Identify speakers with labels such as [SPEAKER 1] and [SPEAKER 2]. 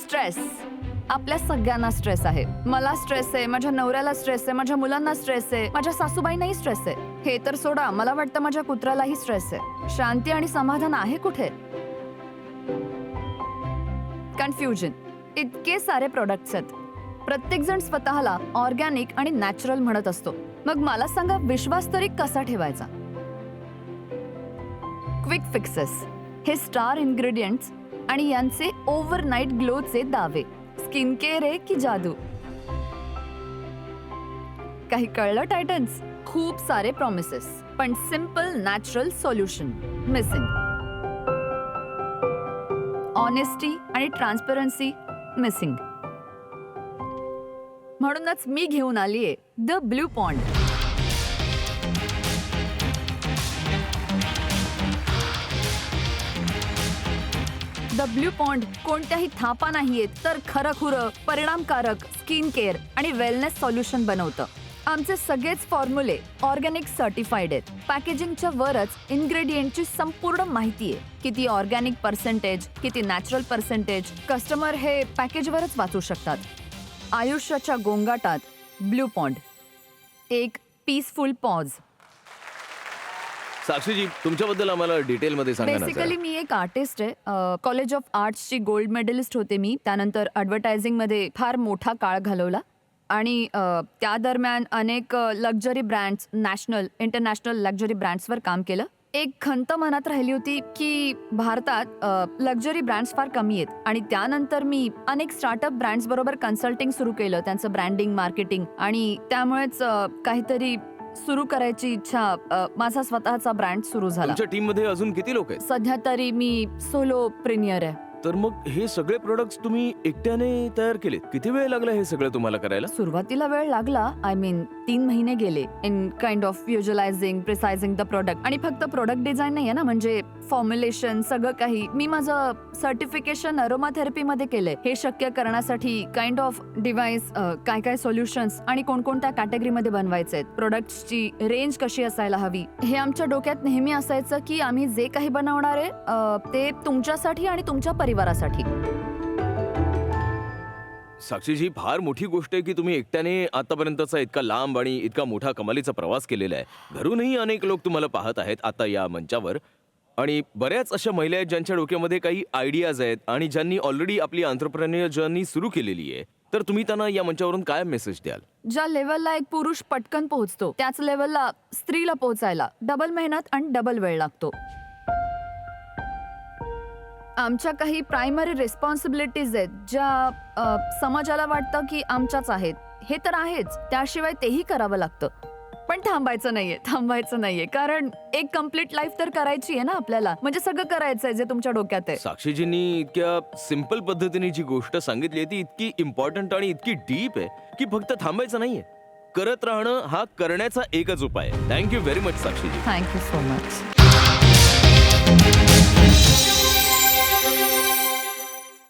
[SPEAKER 1] Stress. आपल्या सगळ्यांना stress आहे. मला स्ट्रेस आहे, माझ्या नवऱ्याला स्ट्रेस आहे, माझ्या मुलांना स्ट्रेस आहे, माझ्या सासूबाईंनाही स्ट्रेस आहे. हे तर सोडा, मला वाटतं माझ्या कुत्र्यालाही स्ट्रेस आहे. शांती आणि समाधान आहे कुठे? कन्फ्युजन. इतके सारे प्रोडक्ट्स आहेत. प्रत्येक जण स्वतःला ऑर्गॅनिक आणि नॅचरल म्हणत असतो. मग मला सांगा, विश्वास तरी कसा ठेवायचा? क्विक फिक्सेस, हे स्टार इन्ग्रेडियंट्स आणि यांचे ओव्हरनाईट ग्लोचे दावे. स्किन केअर आहे की जादू? काही कळलं टायटन्स? खूप सारे प्रॉमिसेस, पण simple natural solution missing. Honesty आणि ट्रान्सपरन्सी मिसिंग. म्हणूनच मी घेऊन आलीये the blue pond. The blue pond कोणत्याही थापा नाहीयेत, तर खरंखुरं परिणामकारक स्किन केअर आणि वेलनेस सोल्युशन बनवतं. आमचे सगळेच फॉर्म्युले ऑर्गॅनिक सर्टिफाईड आहेत. पॅकेजिंगच्या वरच इन्ग्रेडियंटची संपूर्ण माहिती आहे. किती ऑर्गॅनिक पर्सेंटेज, किती नॅचरल पर्सेंटेज, कस्टमर हे पॅकेजवरच वाचू शकतात. आयुष्याच्या गोंगाटात ब्लू पॉन्ड, एक पीसफुल पॉज.
[SPEAKER 2] साक्षीजी, तुमच्याबद्दल आम्हाला डिटेलमध्ये सांगा ना जरा.
[SPEAKER 1] बेसिकली मी एक आर्टिस्ट आहे. कॉलेज ऑफ आर्ट्सची गोल्ड मेडलिस्ट होते मी. त्यानंतर ॲडव्हर्टायझिंगमध्ये फार मोठा काळ घालवला आणि त्या दरम्यान अनेक luxury brands, national international luxury ब्रँड्सवर काम केलं. एक खंत मनात राहिली होती की भारतात लक्झरी ब्रँड्स फार कमी आहेत आणि त्यानंतर मी अनेक स्टार्टअप ब्रँड्स बरोबर कन्सल्टिंग सुरू केलं, त्यांचं ब्रँडिंग, मार्केटिंग, आणि त्यामुळेच काहीतरी सुरू करायची इच्छा. माझा स्वतःचा ब्रँड सुरू झाला.
[SPEAKER 2] तुमच्या टीम मध्ये अजून किती लोक आहेत?
[SPEAKER 1] सध्या तरी मी सोलो प्रीमियर आहे.
[SPEAKER 2] तर मग हे सगळे प्रोडक्ट्स तुम्ही एकट्याने तयार केलेत? किती वेळ लागला हे सगळं तुम्हाला करायला?
[SPEAKER 1] सुरुवातीला वेळ लागला. 3 महिने गेले in kind of visualizing, precising the product. आणि फक्त प्रोडक्ट डिझाईन नाही आहे ना, म्हणजे फॉर्म्युलेशन सगळं काही. मी माझं सर्टिफिकेशन अरोमा थेरपीमध्ये केलंय. हे शक्य करण्यासाठी काइंड ऑफ डिव्हाइस, काय काय सोल्युशन्स आणि कोणकोणत्या कॅटेगरीमध्ये बनवायचे आहेत, प्रोडक्ट्सची रेंज कशी असायला हवी, हे आमच्या डोक्यात नेहमी असायचं की आम्ही जे काही बनवणार आहे ते तुमच्यासाठी आणि तुमच्या परिवारासाठी.
[SPEAKER 2] साक्षीजी, फार मोठी गोष्ट आहे की तुम्ही एकट्याने आतापर्यंतचा इतका लांब आणि इतका मोठा कमालीचा प्रवास केलेला आहे. घरूनही अनेक लोक तुम्हाला पाहत आहेत आता या मंचावर, आणि बऱ्याच अशा महिला आहेत ज्यांच्या डोक्यामध्ये काही आयडियाज आहेत आणि ज्यांनी ऑलरेडी आपली एंटरप्रेन्योर जर्नी सुरू केलेली आहे. तर तुम्ही त्यांना या मंचावरून काय मेसेज द्याल?
[SPEAKER 1] ज्या लेवलला एक पुरुष पटकन पोहोचतो, त्याच लेवलला स्त्रीला पोहोचायला डबल मेहनत आणि डबल वेळ लागतो. आमच्या काही प्रायमरी रिस्पॉन्सिबिलिटीज आहेत ज्या समाजाला वाटतं की आमच्याच आहेत. हे तर आहेच, त्याशिवाय तेही करावं लागतं. पण थांबायचं नाहीये, कारण एक कम्प्लीट लाईफ तर करायची आहे ना आपल्याला. म्हणजे सगळं करायचंय जे तुमच्या डोक्यात आहे.
[SPEAKER 2] साक्षीजींनी इतक्या सिंपल पद्धतीने जी गोष्ट सांगितली ती इतकी इम्पॉर्टंट आणि इतकी डीप आहे की फक्त थांबायचं नाहीये, करत राहणं हा करण्याचा एकच उपाय आहे. Thank you very much Sakshiji.
[SPEAKER 1] Thank you so much.